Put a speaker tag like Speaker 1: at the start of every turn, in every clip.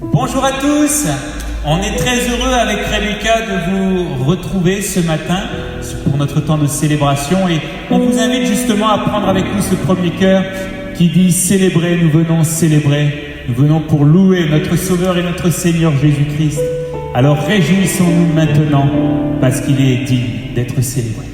Speaker 1: Bonjour à tous, on est très heureux avec Rebecca de vous retrouver ce matin pour notre temps de célébration et on vous invite justement à prendre avec nous ce premier chœur qui dit célébrer, nous venons célébrer, nous venons pour louer notre Sauveur et notre Seigneur Jésus-Christ. Alors réjouissons-nous maintenant parce qu'il est digne d'être célébré.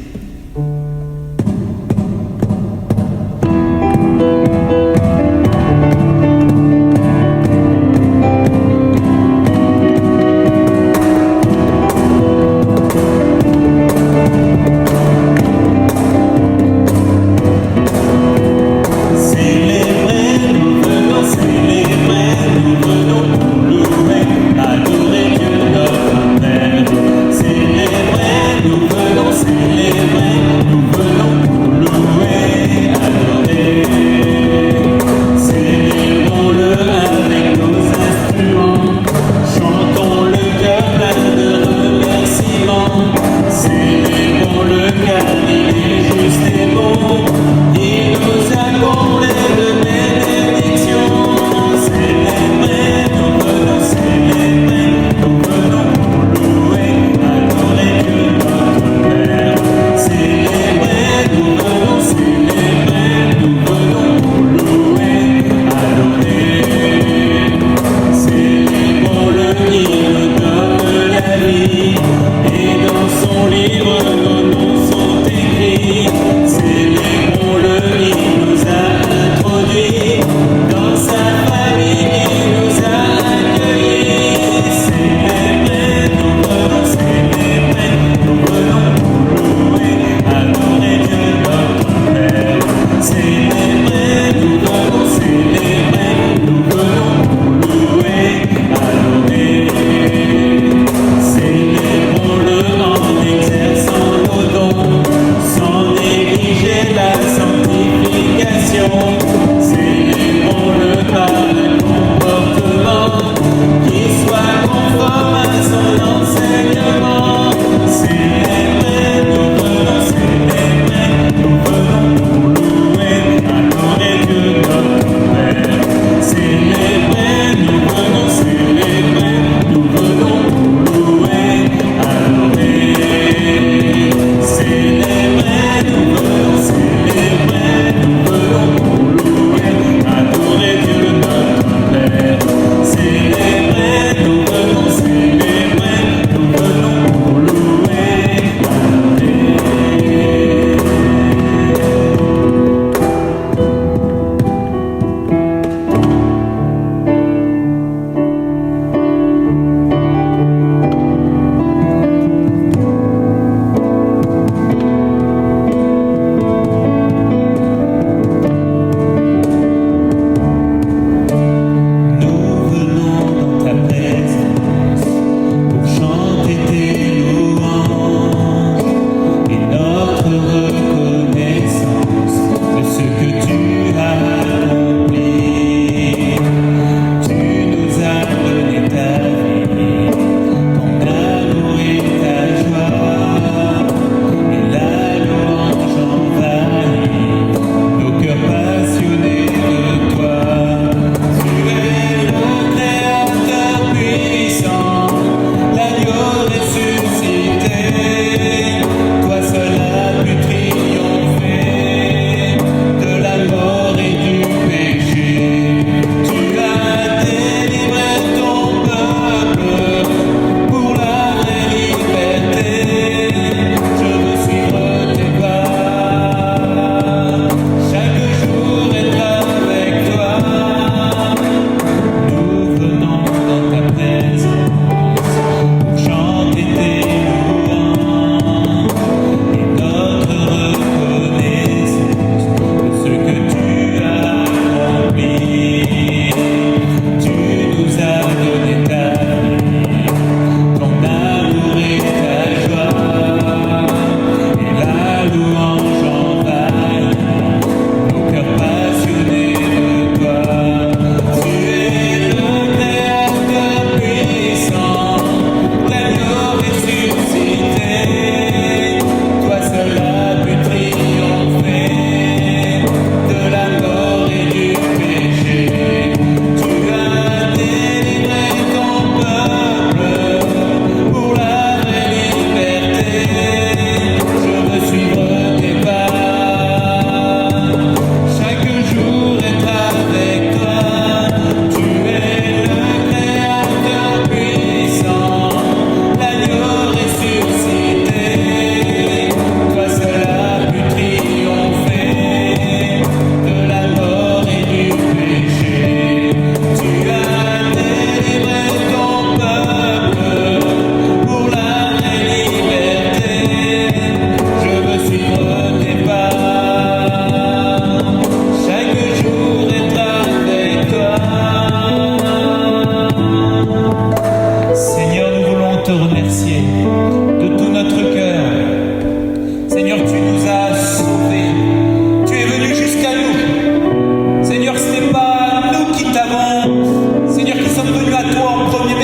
Speaker 2: Célébrer, nous venons célébrer.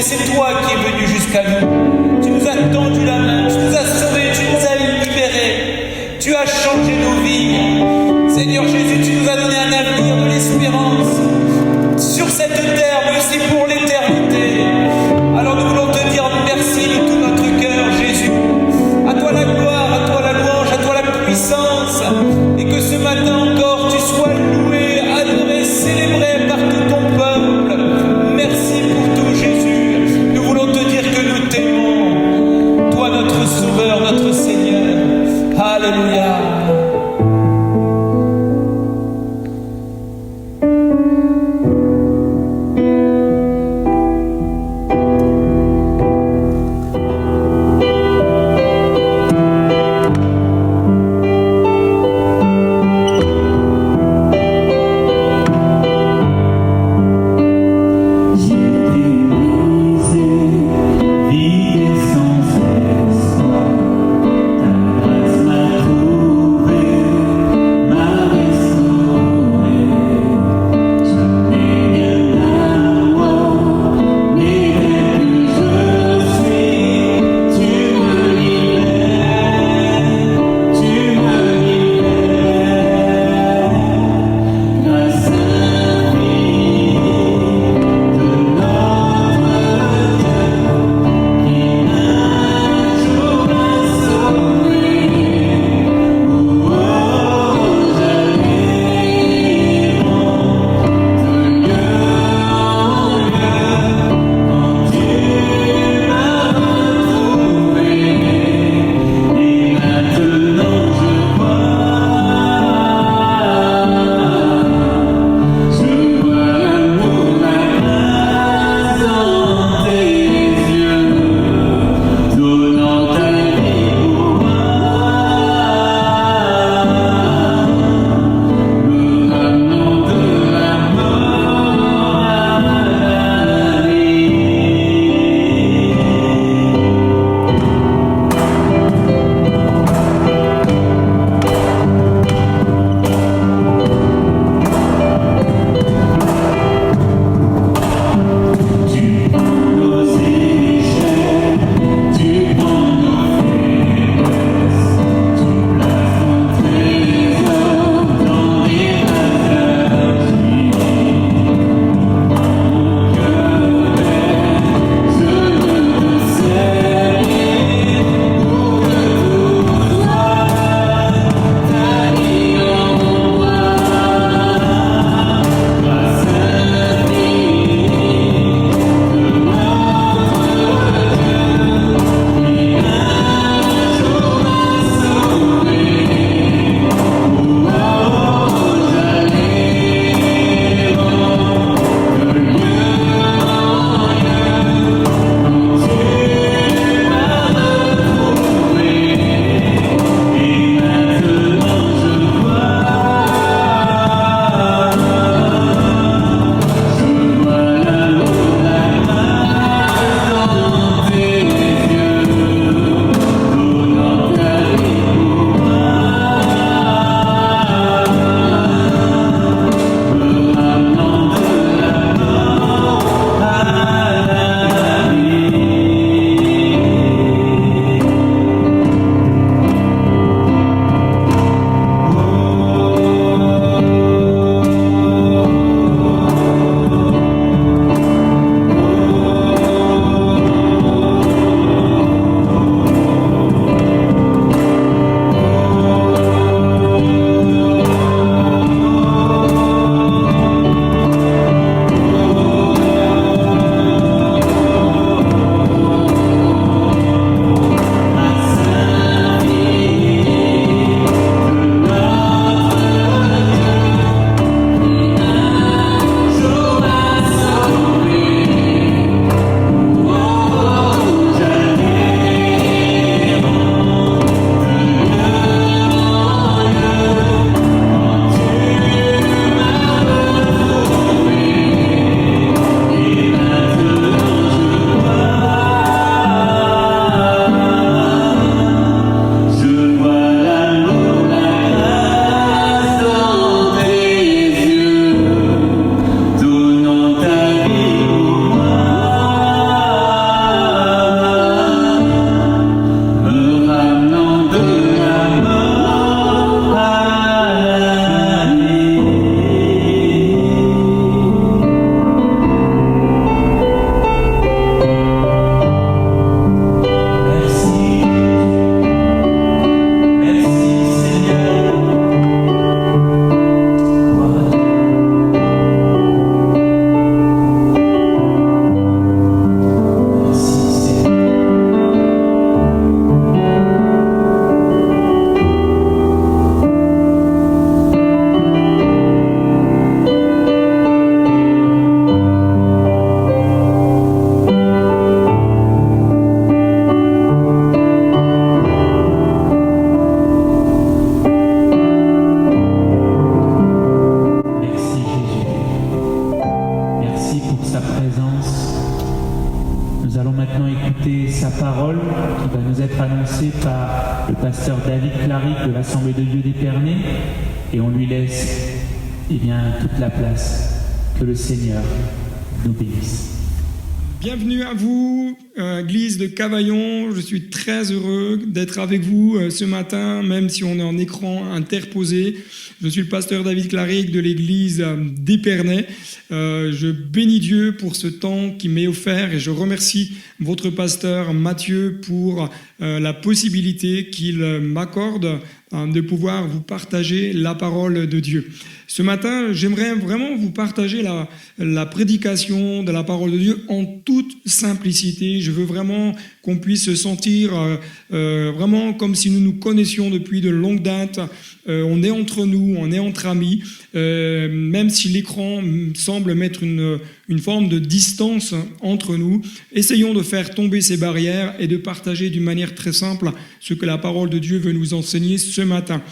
Speaker 1: mais c'est toi qui es venu jusqu'à nous. Tu nous as tendu la main, tu nous as sauvés, tu nous as libérés. Tu as changé nos vies. Seigneur Jésus, tu nous as donné un avenir, de l'espérance sur cette terre, mais aussi pour l'éternité. Alors nous voulons te dire merci de tout notre cœur, Jésus. À toi la gloire, à toi la louange, à toi la puissance. Et que ce matin encore, tu sois loué, adoré, célébré par tout ton peuple. Merci pour tout, Jésus. Nous voulons te dire que nous t'aimons. Nous allons maintenant écouter sa parole qui va nous être annoncée par le pasteur David Claric de l'Assemblée de Dieu d'Épernay et on lui laisse toute la place. Que le Seigneur nous bénisse.
Speaker 2: Bienvenue à vous, Église de Cavaillon. Je suis très heureux d'être avec vous ce matin, même si on est en écran interposé. Je suis le pasteur David Claric de l'Église d'Épernay. Je bénis Dieu pour ce temps qui m'est offert et je remercie votre pasteur Mathieu pour la possibilité qu'il m'accorde de pouvoir vous partager la parole de Dieu. Ce matin, j'aimerais vraiment vous partager la prédication de la parole de Dieu en toute simplicité. Je veux vraiment qu'on puisse se sentir vraiment comme si nous nous connaissions depuis de longues dates. On est entre nous, on est entre amis, même si l'écran semble mettre une forme de distance entre nous. Essayons de faire tomber ces barrières et de partager d'une manière très simple ce que la parole de Dieu veut nous enseigner ce matin.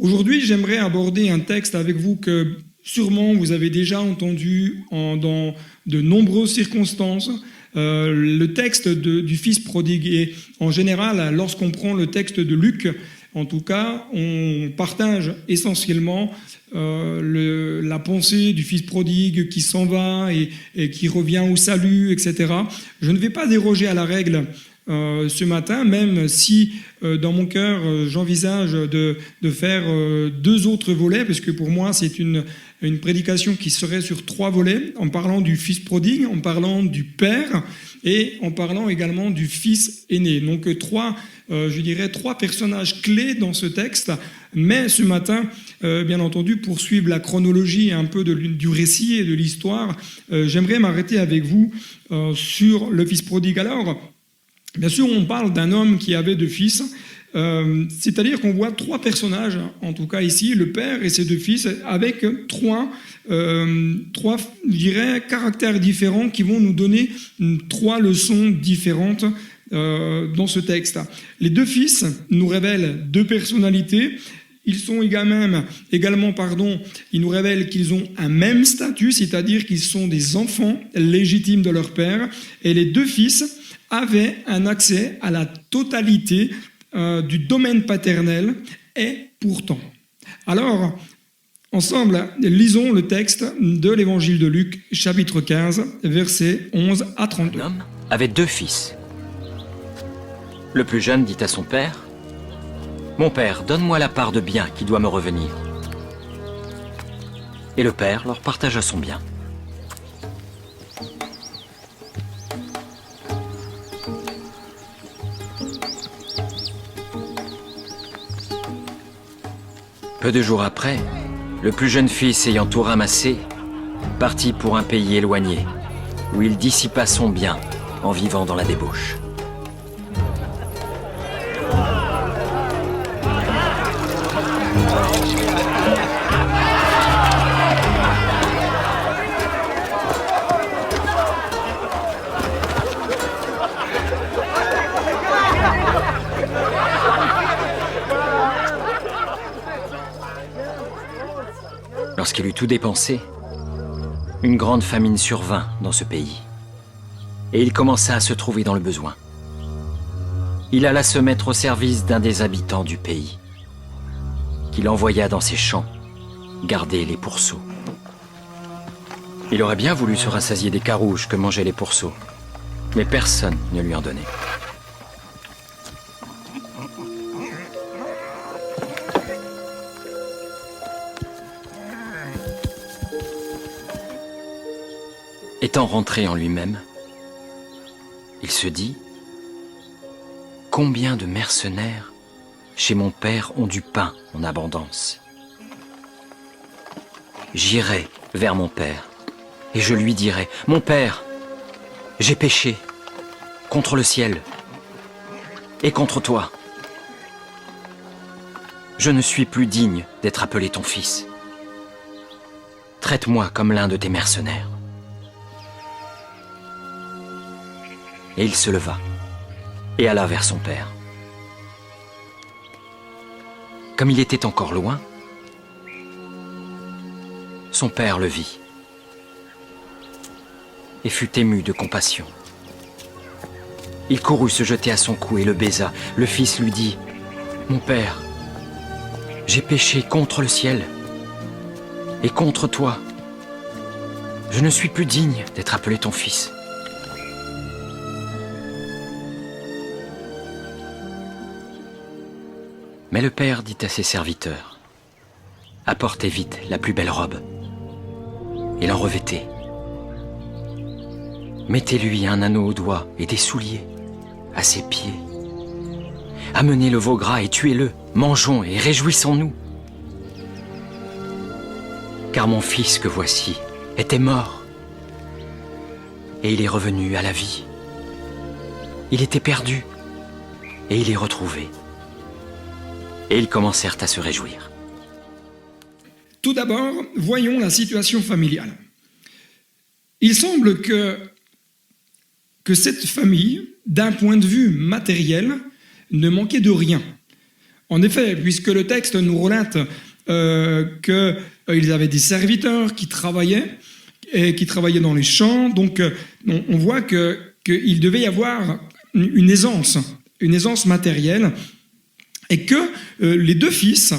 Speaker 2: Aujourd'hui, j'aimerais aborder un texte avec vous que sûrement vous avez déjà entendu dans de nombreuses circonstances. Le texte du Fils prodigue. Et en général, lorsqu'on prend le texte de Luc, en tout cas, on partage essentiellement la pensée du Fils prodigue qui s'en va et qui revient au salut, etc. Je ne vais pas déroger à la règle ce matin, même si dans mon cœur j'envisage de faire 2 autres volets, parce que pour moi c'est une prédication qui serait sur 3 volets, en parlant du Fils prodigue, en parlant du Père et en parlant également du Fils aîné. Donc 3 personnages clés dans ce texte, mais ce matin, bien entendu, pour suivre la chronologie un peu du récit et de l'histoire, j'aimerais m'arrêter avec vous sur le Fils prodigue. Alors, bien sûr, on parle d'un homme qui avait 2 fils, c'est-à-dire qu'on voit 3 personnages, en tout cas ici, le père et ses 2 fils, avec 3 caractères différents qui vont nous donner 3 leçons différentes dans ce texte. Les 2 fils nous révèlent 2 personnalités. Ils sont également, ils nous révèlent qu'ils ont un même statut, c'est-à-dire qu'ils sont des enfants légitimes de leur père. Et les 2 fils avaient un accès à la totalité du domaine paternel, et pourtant. Alors, ensemble, lisons le texte de l'évangile de Luc, chapitre 15, versets 11 à 32.
Speaker 3: Un homme avait 2 fils. Le plus jeune dit à son père : « Mon père, donne-moi la part de bien qui doit me revenir. » Et le père leur partagea son bien. Peu de jours après, le plus jeune fils ayant tout ramassé, partit pour un pays éloigné, où il dissipa son bien en vivant dans la débauche. Lorsqu'il eut tout dépensé, une grande famine survint dans ce pays, et il commença à se trouver dans le besoin. Il alla se mettre au service d'un des habitants du pays, qu'il envoya dans ses champs garder les pourceaux. Il aurait bien voulu se rassasier des carouges que mangeaient les pourceaux, mais personne ne lui en donnait. Étant rentré en lui-même, il se dit : « Combien de mercenaires chez mon père ont du pain en abondance ? J'irai vers mon père et je lui dirai : Mon père, j'ai péché contre le ciel et contre toi. Je ne suis plus digne d'être appelé ton fils. Traite-moi comme l'un de tes mercenaires. » Et il se leva et alla vers son père. Comme il était encore loin, son père le vit et fut ému de compassion. Il courut se jeter à son cou et le baisa. Le fils lui dit, « Mon père, j'ai péché contre le ciel et contre toi. Je ne suis plus digne d'être appelé ton fils. » Mais le père dit à ses serviteurs, « Apportez vite la plus belle robe et l'en revêtez. Mettez-lui un anneau au doigt et des souliers à ses pieds. Amenez le veau gras et tuez-le, mangeons et réjouissons-nous. Car mon fils que voici était mort et il est revenu à la vie. Il était perdu et il est retrouvé. » Et ils commencèrent à se réjouir.
Speaker 2: Tout d'abord, voyons la situation familiale. Il semble que cette famille, d'un point de vue matériel, ne manquait de rien. En effet, puisque le texte nous relate qu'ils avaient des serviteurs qui travaillaient dans les champs, donc on voit qu'il devait y avoir une aisance matérielle, et que les deux fils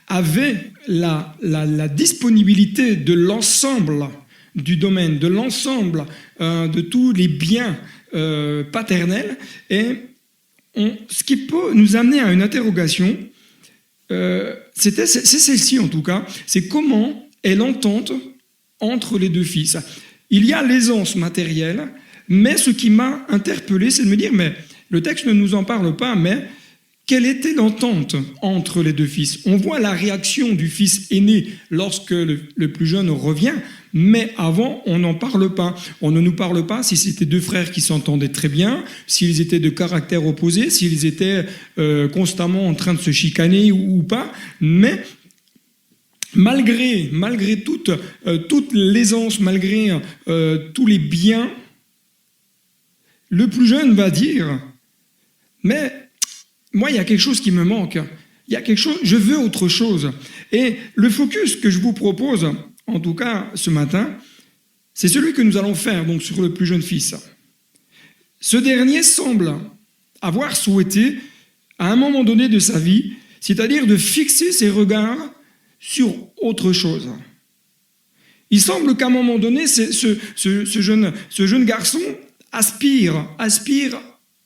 Speaker 2: avaient la disponibilité de l'ensemble du domaine, de l'ensemble de tous les biens paternels. Et ce qui peut nous amener à une interrogation, c'est celle-ci en tout cas, c'est comment est l'entente entre les deux fils. Il y a l'aisance matérielle, mais ce qui m'a interpellé, c'est de me dire, mais le texte ne nous en parle pas, mais quelle était l'entente entre les deux fils? On voit la réaction du fils aîné lorsque le plus jeune revient, mais avant, on n'en parle pas. On ne nous parle pas si c'était deux frères qui s'entendaient très bien, s'ils étaient de caractères opposés, s'ils étaient constamment en train de se chicaner ou pas, mais malgré toute l'aisance, malgré tous les biens, le plus jeune va dire, mais moi, il y a quelque chose qui me manque. Il y a quelque chose, je veux autre chose. Et le focus que je vous propose, en tout cas ce matin, c'est celui que nous allons faire donc sur le plus jeune fils. Ce dernier semble avoir souhaité, à un moment donné de sa vie, c'est-à-dire de fixer ses regards sur autre chose. Il semble qu'à un moment donné, ce jeune garçon aspire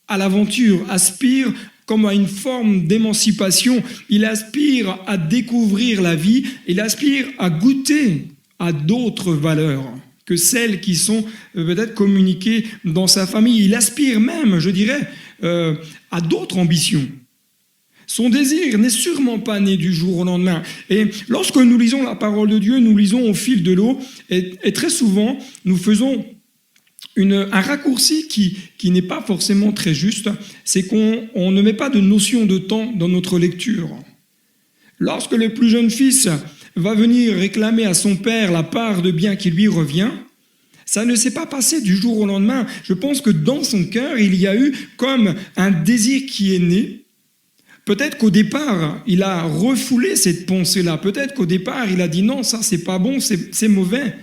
Speaker 2: à l'aventure, aspire comme à une forme d'émancipation. Il aspire à découvrir la vie, il aspire à goûter à d'autres valeurs que celles qui sont peut-être communiquées dans sa famille. Il aspire même, je dirais, à d'autres ambitions. Son désir n'est sûrement pas né du jour au lendemain. Et lorsque nous lisons la parole de Dieu, nous lisons au fil de l'eau, et très souvent, nous faisons un raccourci qui n'est pas forcément très juste, c'est qu'on ne met pas de notion de temps dans notre lecture. Lorsque le plus jeune fils va venir réclamer à son père la part de bien qui lui revient, ça ne s'est pas passé du jour au lendemain. Je pense que dans son cœur, il y a eu comme un désir qui est né. Peut-être qu'au départ, il a refoulé cette pensée-là. Peut-être qu'au départ, il a dit non, ça c'est pas bon, c'est mauvais.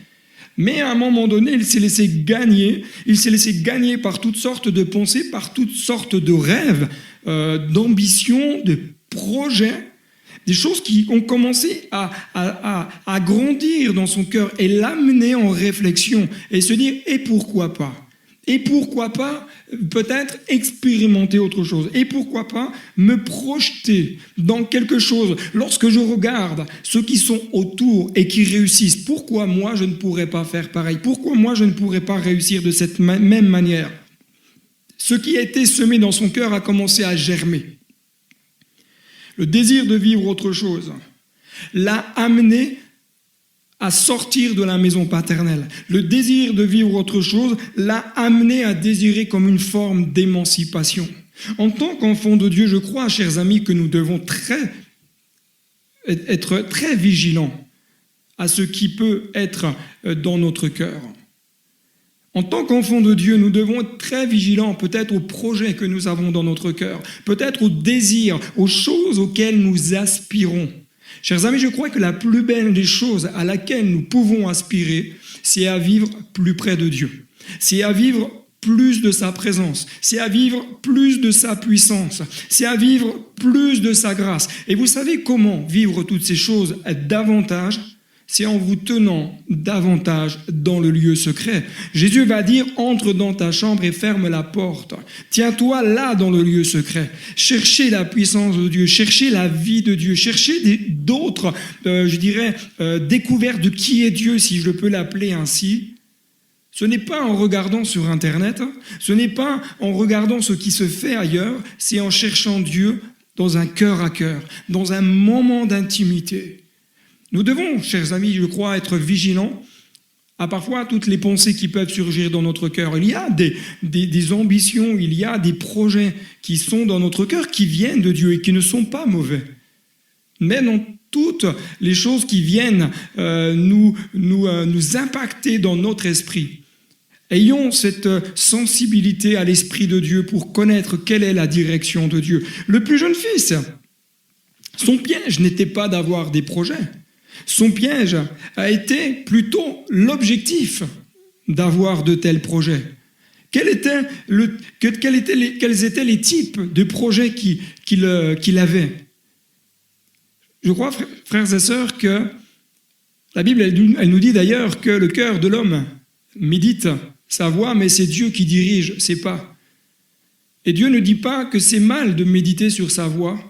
Speaker 2: Mais à un moment donné, il s'est laissé gagner par toutes sortes de pensées, par toutes sortes de rêves, d'ambitions, de projets, des choses qui ont commencé à grandir dans son cœur et l'amener en réflexion et se dire « et pourquoi pas ?» Et pourquoi pas peut-être expérimenter autre chose? Et pourquoi pas me projeter dans quelque chose? Lorsque je regarde ceux qui sont autour et qui réussissent, pourquoi moi je ne pourrais pas faire pareil? Pourquoi moi je ne pourrais pas réussir de cette même manière? Ce qui a été semé dans son cœur a commencé à germer. Le désir de vivre autre chose l'a amené à sortir de la maison paternelle. Le désir de vivre autre chose l'a amené à désirer comme une forme d'émancipation. En tant qu'enfant de Dieu, je crois, chers amis, que nous devons être très vigilants à ce qui peut être dans notre cœur. En tant qu'enfant de Dieu, nous devons être très vigilants peut-être aux projets que nous avons dans notre cœur, peut-être aux désirs, aux choses auxquelles nous aspirons. Chers amis, je crois que la plus belle des choses à laquelle nous pouvons aspirer, c'est à vivre plus près de Dieu. C'est à vivre plus de sa présence, c'est à vivre plus de sa puissance, c'est à vivre plus de sa grâce. Et vous savez comment vivre toutes ces choses davantage ? C'est en vous tenant davantage dans le lieu secret. Jésus va dire, entre dans ta chambre et ferme la porte. Tiens-toi là dans le lieu secret. Cherchez la puissance de Dieu, cherchez la vie de Dieu, cherchez d'autres, découvertes de qui est Dieu, si je peux l'appeler ainsi. Ce n'est pas en regardant sur Internet, ce n'est pas en regardant ce qui se fait ailleurs, c'est en cherchant Dieu dans un cœur à cœur, dans un moment d'intimité. Nous devons, chers amis, je crois, être vigilants à parfois toutes les pensées qui peuvent surgir dans notre cœur. Il y a des ambitions, il y a des projets qui sont dans notre cœur, qui viennent de Dieu et qui ne sont pas mauvais. Mais dans toutes les choses qui viennent nous impacter dans notre esprit, ayons cette sensibilité à l'Esprit de Dieu pour connaître quelle est la direction de Dieu. Le plus jeune fils, son piège n'était pas d'avoir des projets. Son piège a été plutôt l'objectif d'avoir de tels projets. Quels étaient les types de projets qu'il avait ? Je crois, frères et sœurs, que la Bible, elle nous dit d'ailleurs que le cœur de l'homme médite sa voix, mais c'est Dieu qui dirige ses pas. Et Dieu ne dit pas que c'est mal de méditer sur sa voix.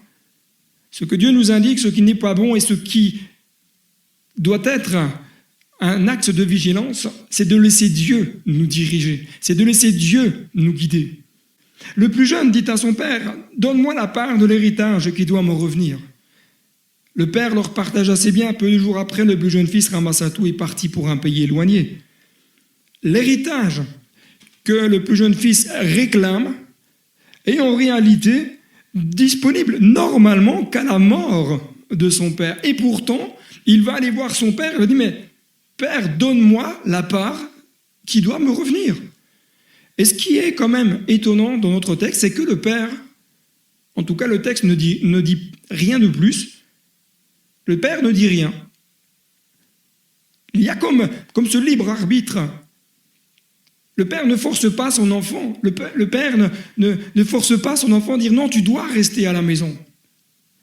Speaker 2: Ce que Dieu nous indique, ce qui n'est pas bon et ce qui doit être un axe de vigilance, c'est de laisser Dieu nous diriger, c'est de laisser Dieu nous guider. Le plus jeune dit à son père, « Donne-moi la part de l'héritage qui doit me revenir. » Le père leur partagea ses biens. Peu de jours après, le plus jeune fils ramassa tout et partit pour un pays éloigné. L'héritage que le plus jeune fils réclame est en réalité disponible normalement qu'à la mort de son père. Et pourtant, il va aller voir son père et lui dit, mais père, donne-moi la part qui doit me revenir. Et ce qui est quand même étonnant dans notre texte, c'est que le père, en tout cas le texte ne dit rien de plus, le père ne dit rien. Il y a comme ce libre arbitre. Le père ne force pas son enfant. Le père ne force pas son enfant à dire non, tu dois rester à la maison.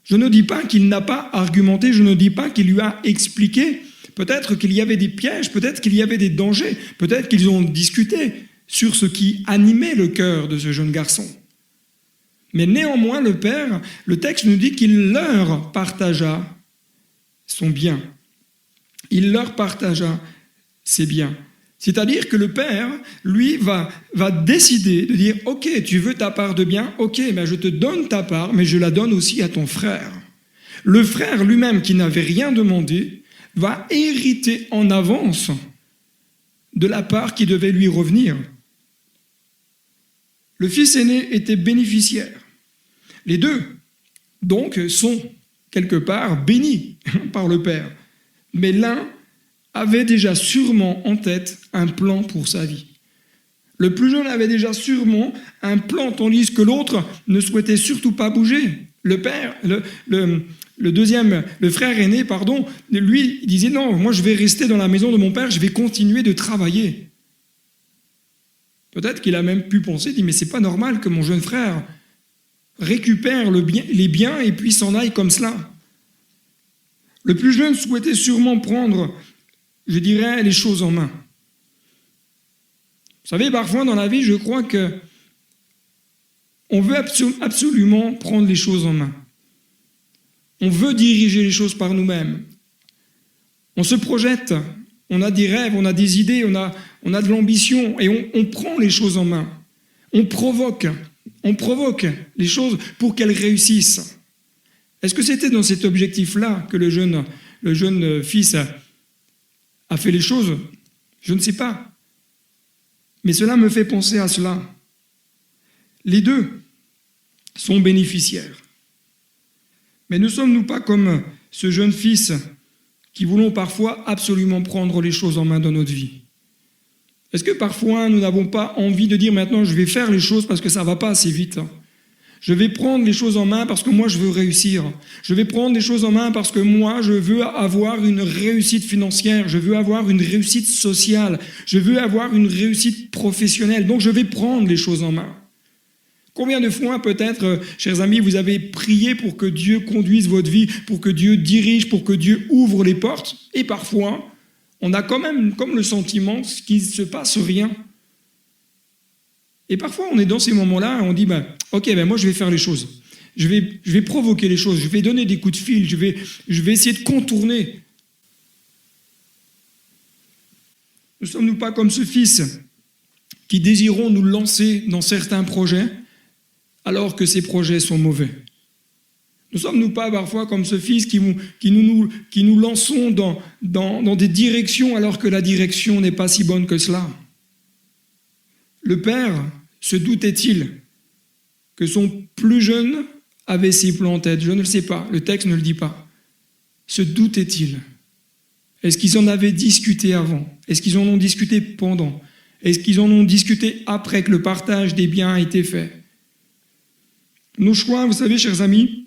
Speaker 2: Je ne dis pas qu'il n'a pas argumenté, je ne dis pas qu'il lui a expliqué. Peut-être qu'il y avait des pièges, peut-être qu'il y avait des dangers, peut-être qu'ils ont discuté sur ce qui animait le cœur de ce jeune garçon. Mais néanmoins, le père, le texte nous dit qu'il leur partagea son bien. Il leur partagea ses biens. C'est-à-dire que le père, lui, va décider de dire « Ok, tu veux ta part de bien, ok, ben je te donne ta part, mais je la donne aussi à ton frère. » Le frère lui-même, qui n'avait rien demandé, va hériter en avance de la part qui devait lui revenir. Le fils aîné était bénéficiaire. Les deux, donc, sont quelque part bénis par le père. Mais l'un avait déjà sûrement en tête un plan pour sa vie. Le plus jeune avait déjà sûrement un plan, tandis que l'autre ne souhaitait surtout pas bouger. Le père, le frère aîné, lui, il disait « Non, moi je vais rester dans la maison de mon père, je vais continuer de travailler. » Peut-être qu'il a même pu penser, dit « Mais c'est pas normal que mon jeune frère récupère les biens et puis s'en aille comme cela. » Le plus jeune souhaitait sûrement prendre, je dirais, les choses en main. Vous savez, parfois dans la vie, je crois que on veut absolument prendre les choses en main. On veut diriger les choses par nous-mêmes. On se projette, on a des rêves, on a des idées, on a de l'ambition, et on prend les choses en main. On provoque les choses pour qu'elles réussissent. Est-ce que c'était dans cet objectif-là que le jeune fils a fait les choses? Je ne sais pas. Mais cela me fait penser à cela. Les deux sont bénéficiaires. Mais ne sommes-nous pas comme ce jeune fils qui voulons parfois absolument prendre les choses en main dans notre vie? Est-ce que parfois nous n'avons pas envie de dire maintenant je vais faire les choses parce que ça ne va pas assez vite? Je vais prendre les choses en main parce que moi, je veux réussir. Je vais prendre les choses en main parce que moi, je veux avoir une réussite financière. Je veux avoir une réussite sociale. Je veux avoir une réussite professionnelle. Donc, je vais prendre les choses en main. Combien de fois, peut-être, chers amis, vous avez prié pour que Dieu conduise votre vie, pour que Dieu dirige, pour que Dieu ouvre les portes? Et parfois, on a quand même comme le sentiment qu'il ne se passe rien. Et parfois, on est dans ces moments-là et on dit, ok, moi je vais faire les choses. Je vais provoquer les choses, je vais donner des coups de fil, je vais essayer de contourner. Ne sommes-nous pas comme ce fils qui désirons nous lancer dans certains projets alors que ces projets sont mauvais? Ne sommes-nous pas parfois comme ce fils qui nous lançons dans des directions alors que la direction n'est pas si bonne que cela? Le père se doutait-il que son plus jeune avait ses plans en tête? Je ne le sais pas, le texte ne le dit pas. Se doutait-il? Est-ce qu'ils en avaient discuté avant? Est-ce qu'ils en ont discuté pendant? Est-ce qu'ils en ont discuté après que le partage des biens a été fait? Nos choix, vous savez, chers amis,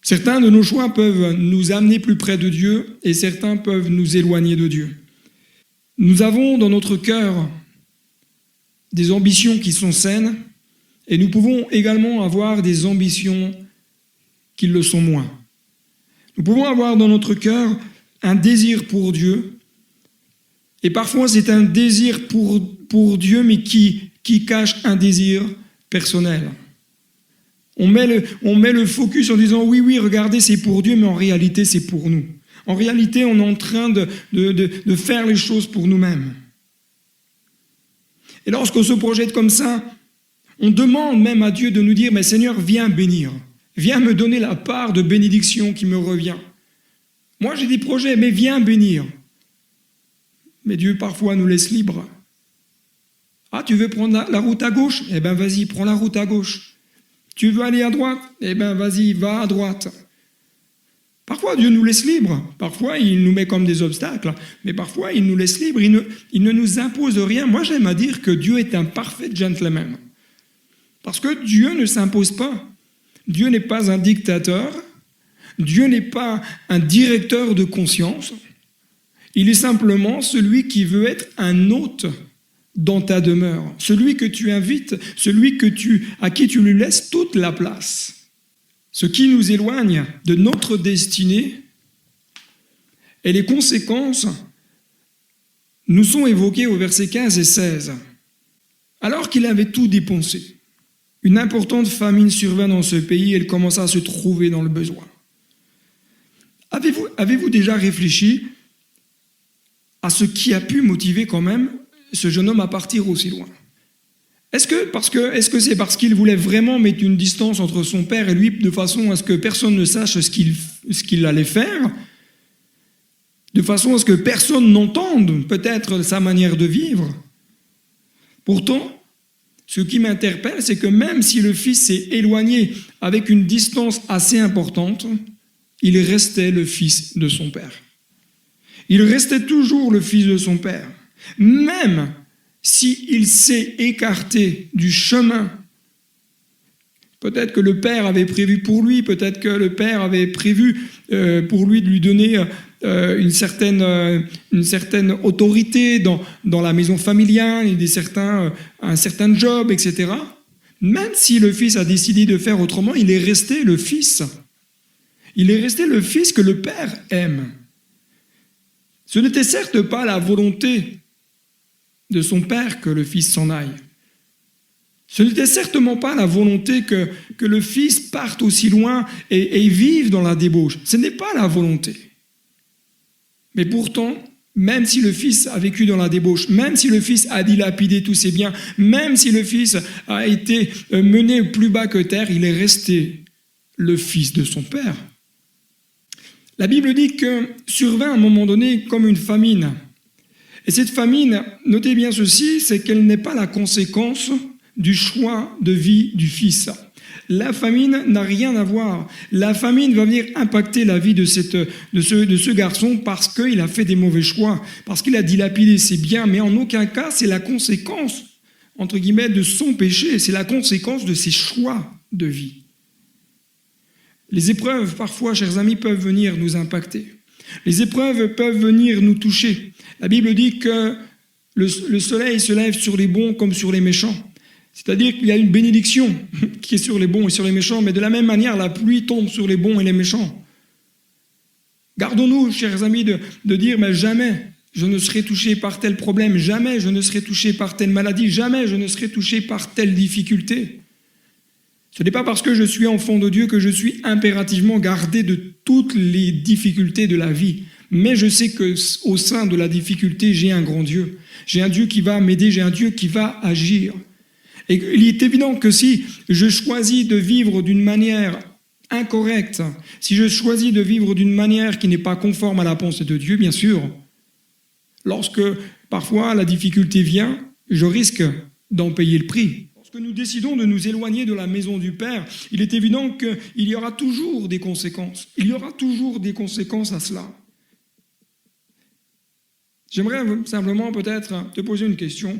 Speaker 2: certains de nos choix peuvent nous amener plus près de Dieu et certains peuvent nous éloigner de Dieu. Nous avons dans notre cœur des ambitions qui sont saines et nous pouvons également avoir des ambitions qui le sont moins. Nous pouvons avoir dans notre cœur un désir pour Dieu et parfois c'est un désir pour Dieu mais qui cache un désir personnel. On met le focus en disant oui, regardez, c'est pour Dieu, mais en réalité, c'est pour nous. En réalité, on est en train de faire les choses pour nous-mêmes. Et lorsqu'on se projette comme ça, on demande même à Dieu de nous dire, mais Seigneur, viens bénir. Viens me donner la part de bénédiction qui me revient. Moi, j'ai des projets, mais viens bénir. Mais Dieu, parfois, nous laisse libres. Ah, tu veux prendre la route à gauche? Eh bien, vas-y, prends la route à gauche. Tu veux aller à droite? Eh bien, vas-y, va à droite. Parfois, Dieu nous laisse libres. Parfois, il nous met comme des obstacles. Mais parfois, il nous laisse libres. Il ne nous impose rien. Moi, j'aime à dire que Dieu est un parfait gentleman. Parce que Dieu ne s'impose pas. Dieu n'est pas un dictateur. Dieu n'est pas un directeur de conscience. Il est simplement celui qui veut être un hôte dans ta demeure, celui que tu invites, celui à qui tu lui laisses toute la place. Ce qui nous éloigne de notre destinée et les conséquences nous sont évoquées au verset 15 et 16. Alors qu'il avait tout dépensé, une importante famine survint dans ce pays et il commença à se trouver dans le besoin. Avez-vous déjà réfléchi à ce qui a pu motiver quand même ce jeune homme à partir aussi loin? Est-ce que c'est parce qu'il voulait vraiment mettre une distance entre son père et lui de façon à ce que personne ne sache ce qu'il allait faire, de façon à ce que personne n'entende peut-être sa manière de vivre? Pourtant, ce qui m'interpelle, c'est que même si le fils s'est éloigné avec une distance assez importante, il restait le fils de son père. Il restait toujours le fils de son père. Même s'il s'est écarté du chemin, peut-être que le père avait prévu pour lui, peut-être que le père avait prévu pour lui de lui donner une certaine autorité dans la maison familiale, un certain job, etc. Même si le fils a décidé de faire autrement, il est resté le fils. Il est resté le fils que le père aime. Ce n'était certes pas la volonté de son père que le fils s'en aille. Ce n'était certainement pas la volonté que le fils parte aussi loin et vive dans la débauche. Ce n'est pas la volonté. Mais pourtant, même si le fils a vécu dans la débauche, même si le fils a dilapidé tous ses biens, même si le fils a été mené plus bas que terre, il est resté le fils de son père. La Bible dit que survint à un moment donné comme une famine. Et cette famine, notez bien ceci, c'est qu'elle n'est pas la conséquence du choix de vie du fils. La famine n'a rien à voir. La famine va venir impacter la vie de ce garçon parce qu'il a fait des mauvais choix, parce qu'il a dilapidé ses biens, mais en aucun cas c'est la conséquence entre guillemets, de son péché. C'est la conséquence de ses choix de vie. Les épreuves, parfois, chers amis, peuvent venir nous impacter. Les épreuves peuvent venir nous toucher. La Bible dit que le soleil se lève sur les bons comme sur les méchants. C'est-à-dire qu'il y a une bénédiction qui est sur les bons et sur les méchants, mais de la même manière, la pluie tombe sur les bons et les méchants. Gardons-nous, chers amis, de dire, mais jamais je ne serai touché par tel problème, jamais je ne serai touché par telle maladie, jamais je ne serai touché par telle difficulté. Ce n'est pas parce que je suis enfant de Dieu que je suis impérativement gardé de toutes les difficultés de la vie. Mais je sais qu'au sein de la difficulté, j'ai un grand Dieu. J'ai un Dieu qui va m'aider, j'ai un Dieu qui va agir. Et il est évident que si je choisis de vivre d'une manière incorrecte, si je choisis de vivre d'une manière qui n'est pas conforme à la pensée de Dieu, bien sûr, lorsque parfois la difficulté vient, je risque d'en payer le prix. Lorsque nous décidons de nous éloigner de la maison du Père, il est évident qu'il y aura toujours des conséquences. Il y aura toujours des conséquences à cela. J'aimerais simplement peut-être te poser une question.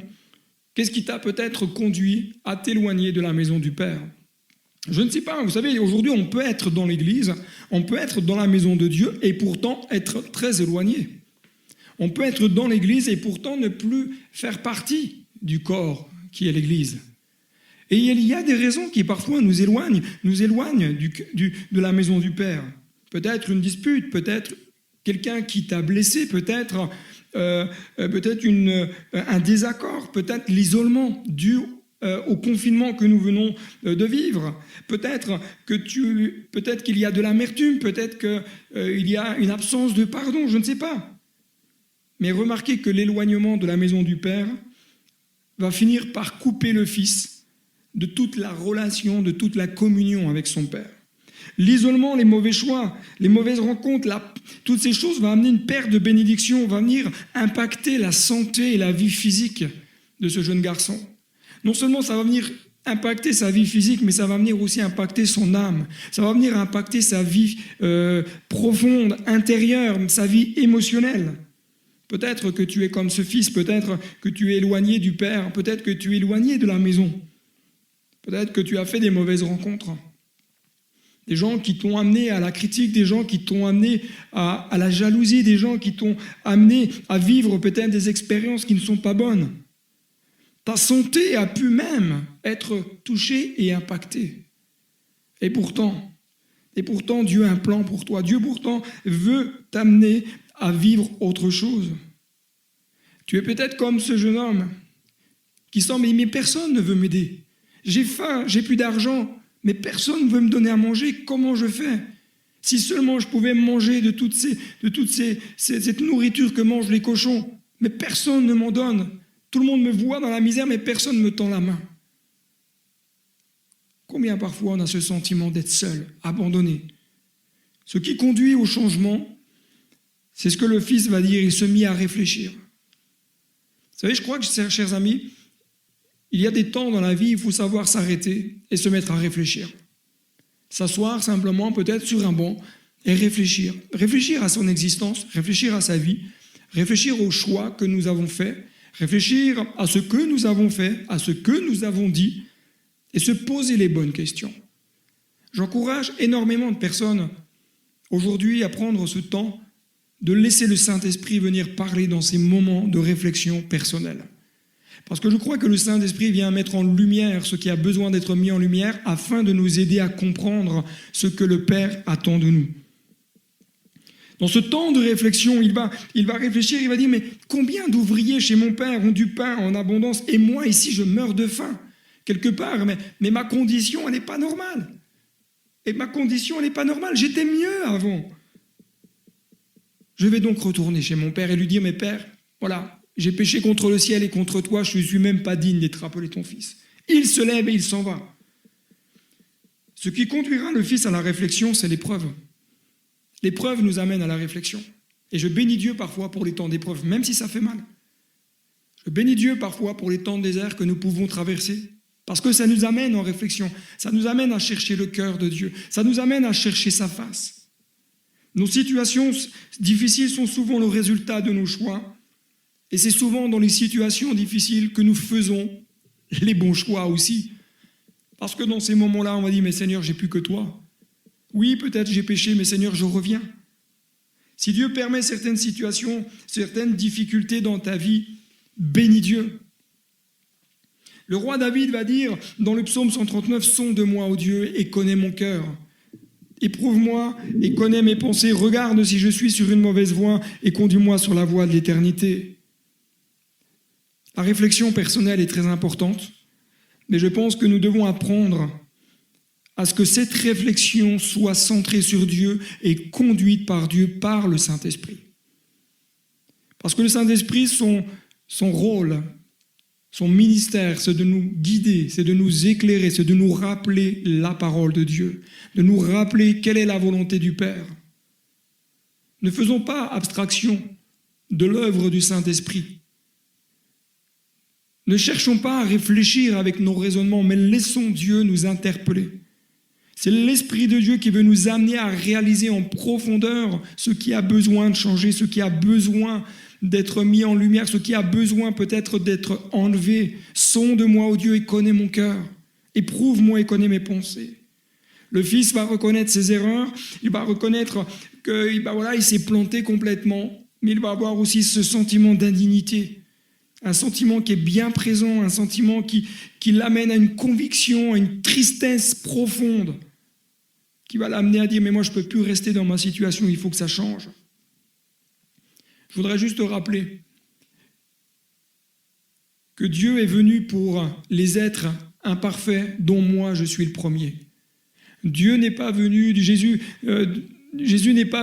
Speaker 2: Qu'est-ce qui t'a peut-être conduit à t'éloigner de la maison du Père ? Je ne sais pas, vous savez, aujourd'hui on peut être dans l'église, on peut être dans la maison de Dieu et pourtant être très éloigné. On peut être dans l'église et pourtant ne plus faire partie du corps qui est l'église. Et il y a des raisons qui parfois nous éloignent de la maison du Père. Peut-être une dispute, peut-être quelqu'un qui t'a blessé, peut-être un désaccord, peut-être l'isolement dû au confinement que nous venons de vivre. Peut-être qu'il y a de l'amertume, peut-être qu'il y a une absence de pardon, je ne sais pas. Mais remarquez que l'éloignement de la maison du Père va finir par couper le Fils de toute la relation, de toute la communion avec son Père. L'isolement, les mauvais choix, les mauvaises rencontres, toutes ces choses vont amener une perte de bénédiction, vont venir impacter la santé et la vie physique de ce jeune garçon. Non seulement ça va venir impacter sa vie physique, mais ça va venir aussi impacter son âme. Ça va venir impacter sa vie profonde, intérieure, sa vie émotionnelle. Peut-être que tu es comme ce fils, peut-être que tu es éloigné du Père, peut-être que tu es éloigné de la maison. Peut-être que tu as fait des mauvaises rencontres. Des gens qui t'ont amené à la critique, des gens qui t'ont amené à la jalousie, des gens qui t'ont amené à vivre peut-être des expériences qui ne sont pas bonnes. Ta santé a pu même être touchée et impactée. Et pourtant, Dieu a un plan pour toi. Dieu pourtant veut t'amener à vivre autre chose. Tu es peut-être comme ce jeune homme qui sent, mais personne ne veut m'aider. J'ai faim, j'ai plus d'argent, mais personne ne veut me donner à manger. Comment je fais ? Si seulement je pouvais manger de toute cette nourriture que mangent les cochons, mais personne ne m'en donne. Tout le monde me voit dans la misère, mais personne ne me tend la main. Combien parfois on a ce sentiment d'être seul, abandonné ? Ce qui conduit au changement, c'est ce que le Fils va dire, il se mit à réfléchir. Vous savez, je crois que, chers amis, il y a des temps dans la vie, il faut savoir s'arrêter et se mettre à réfléchir. S'asseoir simplement peut-être sur un banc et réfléchir. Réfléchir à son existence, réfléchir à sa vie, réfléchir aux choix que nous avons faits, réfléchir à ce que nous avons fait, à ce que nous avons dit et se poser les bonnes questions. J'encourage énormément de personnes aujourd'hui à prendre ce temps de laisser le Saint-Esprit venir parler dans ces moments de réflexion personnelle. Parce que je crois que le Saint-Esprit vient mettre en lumière ce qui a besoin d'être mis en lumière afin de nous aider à comprendre ce que le Père attend de nous. Dans ce temps de réflexion, il va réfléchir, il va dire, mais combien d'ouvriers chez mon Père ont du pain en abondance et moi ici je meurs de faim quelque part, mais ma condition elle n'est pas normale. Et ma condition elle n'est pas normale, j'étais mieux avant. Je vais donc retourner chez mon Père et lui dire, mais Père, voilà, j'ai péché contre le ciel et contre toi, je ne suis même pas digne d'être appelé ton fils. Il se lève et il s'en va. Ce qui conduira le fils à la réflexion, c'est l'épreuve. L'épreuve nous amène à la réflexion. Et je bénis Dieu parfois pour les temps d'épreuve, même si ça fait mal. Je bénis Dieu parfois pour les temps de désert que nous pouvons traverser, parce que ça nous amène en réflexion, ça nous amène à chercher le cœur de Dieu, ça nous amène à chercher sa face. Nos situations difficiles sont souvent le résultat de nos choix, et c'est souvent dans les situations difficiles que nous faisons les bons choix aussi. Parce que dans ces moments-là, on va dire, mais Seigneur, j'ai plus que toi. Oui, peut-être j'ai péché, mais Seigneur, je reviens. Si Dieu permet certaines situations, certaines difficultés dans ta vie, bénis Dieu. Le roi David va dire dans le psaume 139, « Sonde-moi, ô Dieu, et connais mon cœur. Éprouve-moi et connais mes pensées. Regarde si je suis sur une mauvaise voie et conduis-moi sur la voie de l'éternité. » La réflexion personnelle est très importante, mais je pense que nous devons apprendre à ce que cette réflexion soit centrée sur Dieu et conduite par Dieu, par le Saint-Esprit. Parce que le Saint-Esprit, son rôle, son ministère, c'est de nous guider, c'est de nous éclairer, c'est de nous rappeler la parole de Dieu, de nous rappeler quelle est la volonté du Père. Ne faisons pas abstraction de l'œuvre du Saint-Esprit. Ne cherchons pas à réfléchir avec nos raisonnements, mais laissons Dieu nous interpeller. C'est l'Esprit de Dieu qui veut nous amener à réaliser en profondeur ce qui a besoin de changer, ce qui a besoin d'être mis en lumière, ce qui a besoin peut-être d'être enlevé. Sonde-moi, ô Dieu, et connais mon cœur. Éprouve-moi et connais mes pensées. Le Fils va reconnaître ses erreurs, il va reconnaître qu'il s'est planté complètement, mais il va avoir aussi ce sentiment d'indignité. Un sentiment qui est bien présent, un sentiment qui l'amène à une conviction, à une tristesse profonde, qui va l'amener à dire « mais moi je ne peux plus rester dans ma situation, il faut que ça change ». Je voudrais juste te rappeler que Dieu est venu pour les êtres imparfaits dont moi je suis le premier. Jésus n'est pas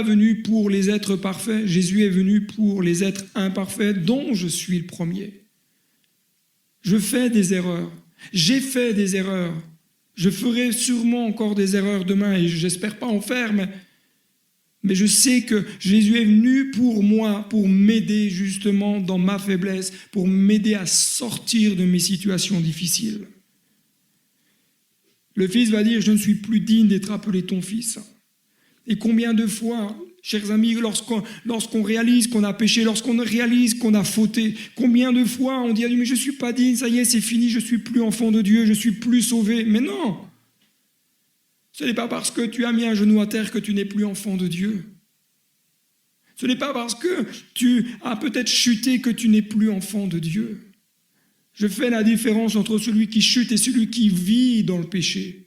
Speaker 2: venu pour les êtres parfaits, Jésus est venu pour les êtres imparfaits dont je suis le premier. Je fais des erreurs, j'ai fait des erreurs, je ferai sûrement encore des erreurs demain et j'espère pas en faire, mais je sais que Jésus est venu pour moi, pour m'aider justement dans ma faiblesse, pour m'aider à sortir de mes situations difficiles. Le Fils va dire « je ne suis plus digne d'être appelé ton Fils ». Et combien de fois, chers amis, lorsqu'on réalise qu'on a péché, lorsqu'on réalise qu'on a fauté, combien de fois on dit « mais je ne suis pas digne, ça y est, c'est fini, je ne suis plus enfant de Dieu, je ne suis plus sauvé ». Mais non, ce n'est pas parce que tu as mis un genou à terre que tu n'es plus enfant de Dieu. Ce n'est pas parce que tu as peut-être chuté que tu n'es plus enfant de Dieu. Je fais la différence entre celui qui chute et celui qui vit dans le péché.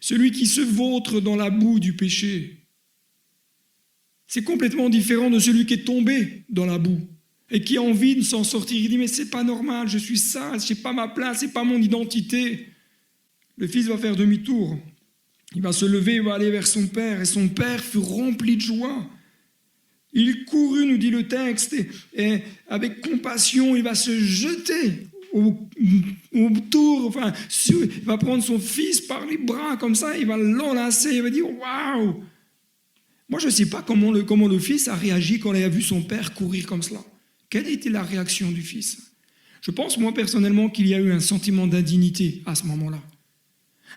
Speaker 2: Celui qui se vautre dans la boue du péché. C'est complètement différent de celui qui est tombé dans la boue et qui a envie de s'en sortir. Il dit « mais c'est pas normal, je suis sale, c'est pas ma place, c'est pas mon identité ». Le Fils va faire demi-tour. Il va se lever, il va aller vers son Père. Et son Père fut rempli de joie. Il courut, nous dit le texte, et avec compassion, il va se jeter autour. Il va prendre son Fils par les bras comme ça, il va l'enlacer, il va dire « waouh !» Moi, je ne sais pas comment le Fils a réagi quand il a vu son Père courir comme cela. Quelle était la réaction du Fils ? Je pense, moi, personnellement, qu'il y a eu un sentiment d'indignité à ce moment-là.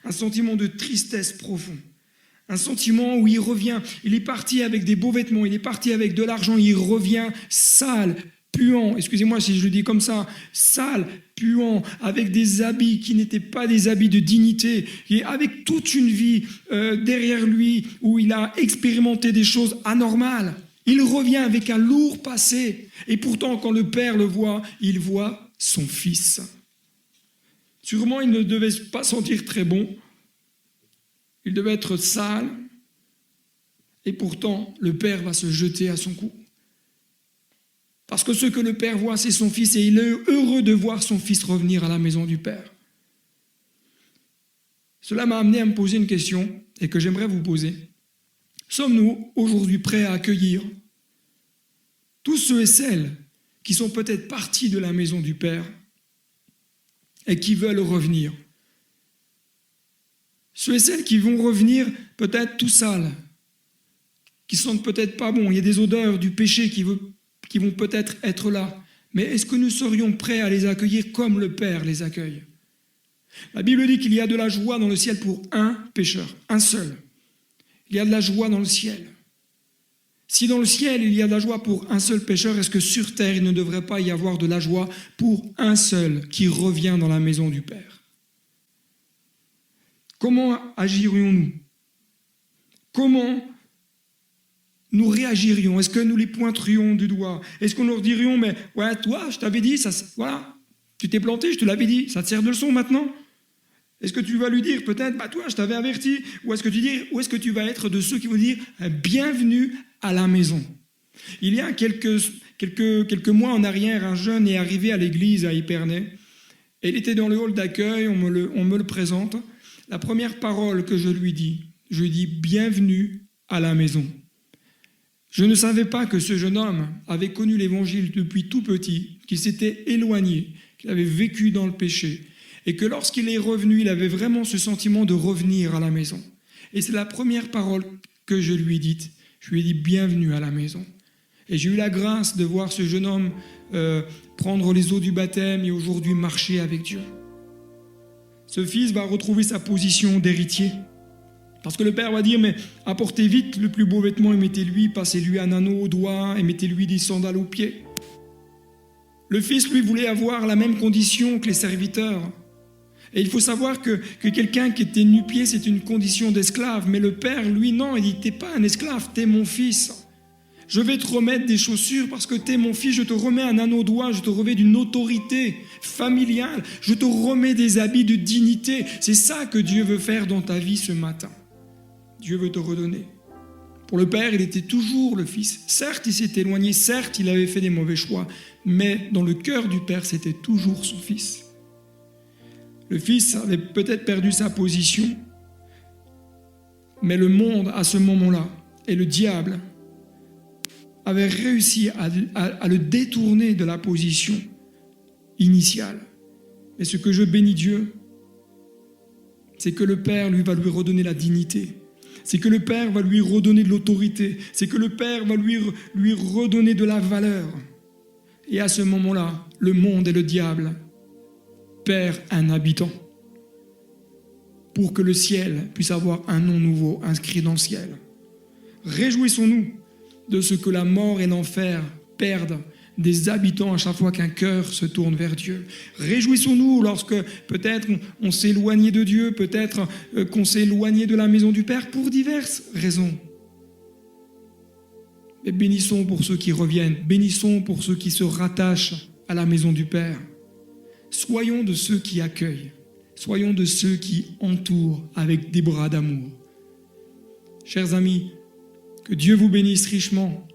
Speaker 2: Un sentiment de tristesse profond. Un sentiment où il revient, il est parti avec des beaux vêtements, il est parti avec de l'argent, il revient sale, puant, excusez-moi si je le dis comme ça, sale, puant, avec des habits qui n'étaient pas des habits de dignité, et avec toute une vie derrière lui où il a expérimenté des choses anormales. Il revient avec un lourd passé, et pourtant quand le Père le voit, il voit son Fils. Sûrement, il ne devait pas sentir très bon. Il devait être sale. Et pourtant, le Père va se jeter à son cou. Parce que ce que le Père voit, c'est son Fils. Et il est heureux de voir son Fils revenir à la maison du Père. Cela m'a amené à me poser une question et que j'aimerais vous poser. Sommes-nous aujourd'hui prêts à accueillir tous ceux et celles qui sont peut-être partis de la maison du Père et qui veulent revenir. Ceux et celles qui vont revenir peut-être tout sales, qui sentent peut-être pas bon, il y a des odeurs du péché qui vont peut-être être là. Mais est-ce que nous serions prêts à les accueillir comme le Père les accueille ? La Bible dit qu'il y a de la joie dans le ciel pour un pécheur, un seul. Il y a de la joie dans le ciel. Si dans le ciel il y a de la joie pour un seul pécheur, est-ce que sur terre il ne devrait pas y avoir de la joie pour un seul qui revient dans la maison du Père? Comment agirions-nous? Comment nous réagirions? Est-ce que nous les pointerions du doigt? Est-ce qu'on leur dirions, mais ouais, toi, je t'avais dit, ça, voilà, tu t'es planté, je te l'avais dit, ça te sert de leçon maintenant? Est-ce que tu vas lui dire peut-être, bah toi, je t'avais averti? Ou est-ce que tu vas être de ceux qui vont dire, bienvenue à la maison? Il y a quelques mois en arrière, un jeune est arrivé à l'église à Épernay. Et il était dans le hall d'accueil, on me le présente. La première parole que je lui dis bienvenue à la maison. Je ne savais pas que ce jeune homme avait connu l'évangile depuis tout petit, qu'il s'était éloigné, qu'il avait vécu dans le péché, et que lorsqu'il est revenu, il avait vraiment ce sentiment de revenir à la maison. Et c'est la première parole que je lui ai dite. Je lui ai dit bienvenue à la maison. Et j'ai eu la grâce de voir ce jeune homme prendre les eaux du baptême et aujourd'hui marcher avec Dieu. Ce fils va retrouver sa position d'héritier. Parce que le père va dire, mais apportez vite le plus beau vêtement et mettez-lui, passez-lui un anneau au doigt et mettez-lui des sandales aux pieds. Le fils, lui, voulait avoir la même condition que les serviteurs. Et il faut savoir que quelqu'un qui était nu-pied, c'est une condition d'esclave. Mais le père, lui, non, il dit, t'es pas un esclave, t'es mon fils. Je vais te remettre des chaussures parce que t'es mon fils, je te remets un anneau au doigt, je te remets d'une autorité familiale, je te remets des habits de dignité. C'est ça que Dieu veut faire dans ta vie ce matin. Dieu veut te redonner. Pour le père, il était toujours le fils. Certes, il s'est éloigné, certes, il avait fait des mauvais choix, mais dans le cœur du père, c'était toujours son fils. Le fils avait peut-être perdu sa position, mais le monde, à ce moment-là, et le diable, avait réussi à le détourner de la position initiale. Mais ce que je bénis Dieu, c'est que le Père, lui, va lui redonner la dignité. C'est que le Père va lui redonner de l'autorité. C'est que le Père va lui redonner de la valeur. Et à ce moment-là, le monde et le diable perdent un habitant pour que le ciel puisse avoir un nom nouveau inscrit dans le ciel. Réjouissons-nous de ce que la mort et l'enfer perdent des habitants à chaque fois qu'un cœur se tourne vers Dieu. Réjouissons-nous lorsque peut-être on s'est éloigné de Dieu, peut-être qu'on s'est éloigné de la maison du Père pour diverses raisons. Mais bénissons pour ceux qui reviennent, bénissons pour ceux qui se rattachent à la maison du Père. Soyons de ceux qui accueillent, soyons de ceux qui entourent avec des bras d'amour. Chers amis, que Dieu vous bénisse richement,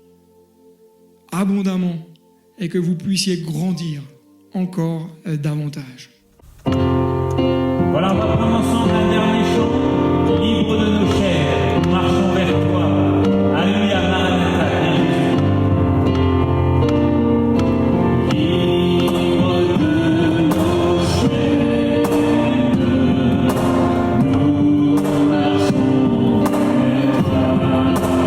Speaker 2: abondamment, et que vous puissiez grandir encore davantage.
Speaker 1: Voilà, on va prendre ensemble un dernier chant, libre de nos chairs, marchons vers toi. Alléluia, Maranatha, Jésus. Libre de nos chairs, nous marchons vers toi. Ta main souveraine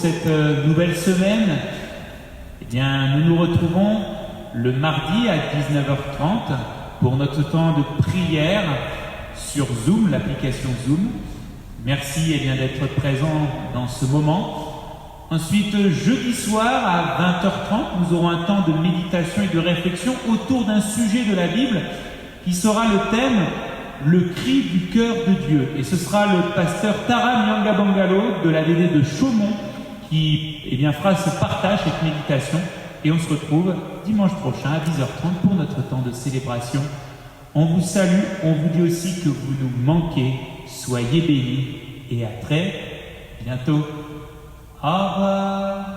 Speaker 1: cette nouvelle semaine. Eh bien, nous nous retrouvons le mardi à 19h30 pour notre temps de prière sur Zoom, l'application Zoom. Merci d'être présent dans ce moment. Ensuite, jeudi soir à 20h30, nous aurons un temps de méditation et de réflexion autour d'un sujet de la Bible qui sera le thème « Le cri du cœur de Dieu ». Et ce sera le pasteur Tara Nyangabangalo de la DD de Chaumont qui fera ce partage, cette méditation. Et on se retrouve dimanche prochain à 10h30 pour notre temps de célébration. On vous salue, on vous dit aussi que vous nous manquez. Soyez bénis et à très bientôt. Au revoir.